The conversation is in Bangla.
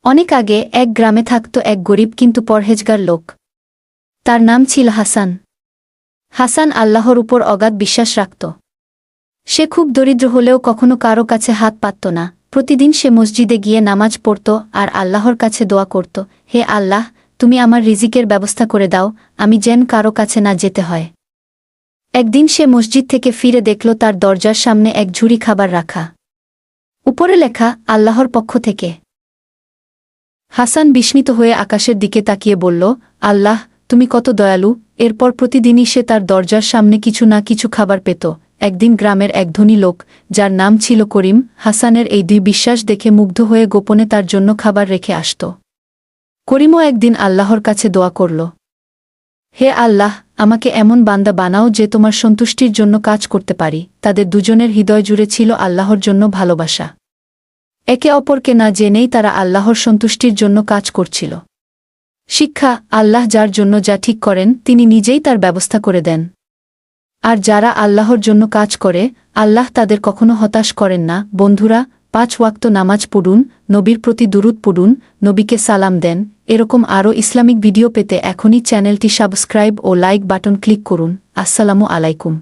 অনেক আগে এক গ্রামে থাকত এক গরিব কিন্তু পরহেজগার লোক। তার নাম ছিল হাসান। হাসান আল্লাহর উপর অগাধ বিশ্বাস রাখত। সে খুব দরিদ্র হলেও কখনো কারো কাছে হাত পাতত না। প্রতিদিন সে মসজিদে গিয়ে নামাজ পড়ত আর আল্লাহর কাছে দোয়া করত, হে আল্লাহ, তুমি আমার রিজিকের ব্যবস্থা করে দাও, আমি যেন কারো কাছে না যেতে হয়। একদিন সে মসজিদ থেকে ফিরে দেখল তার দরজার সামনে এক ঝুড়ি খাবার রাখা। উপরে লেখা, আল্লাহর পক্ষ থেকে। হাসান বিস্মিত হয়ে আকাশের দিকে তাকিয়ে বলল, আল্লাহ, তুমি কত দয়ালু। এরপর প্রতিদিনই সে তার দরজার সামনে কিছু না কিছু খাবার পেত। একদিন গ্রামের এক ধনী লোক, যার নাম ছিল করিম, হাসানের এই দুই বিশ্বাস দেখে মুগ্ধ হয়ে গোপনে তার জন্য খাবার রেখে আসত। করিমও একদিন আল্লাহর কাছে দোয়া করল, হে আল্লাহ, আমাকে এমন বান্দা বানাও যে তোমার সন্তুষ্টির জন্য কাজ করতে পারি। তাদের দুজনের হৃদয় জুড়ে ছিল আল্লাহর জন্য ভালোবাসা। একে অপরকে না জেনেই তারা আল্লাহর সন্তুষ্টির জন্য কাজ করছিল। শিক্ষা, আল্লাহ যার জন্য যা ঠিক করেন তিনি নিজেই তার ব্যবস্থা করে দেন। আর যারা আল্লাহর জন্য কাজ করে, আল্লাহ তাদের কখনো হতাশ করেন না। বন্ধুরা, 5 ওয়াক্ত নামাজ পড়ুন, নবীর প্রতি দুরূদ পড়ুন, নবীকে সালাম দেন। এরকম আরও ইসলামিক ভিডিও পেতে এখনই চ্যানেলটি সাবস্ক্রাইব ও লাইক বাটন ক্লিক করুন। আসসালামু আলাইকুম।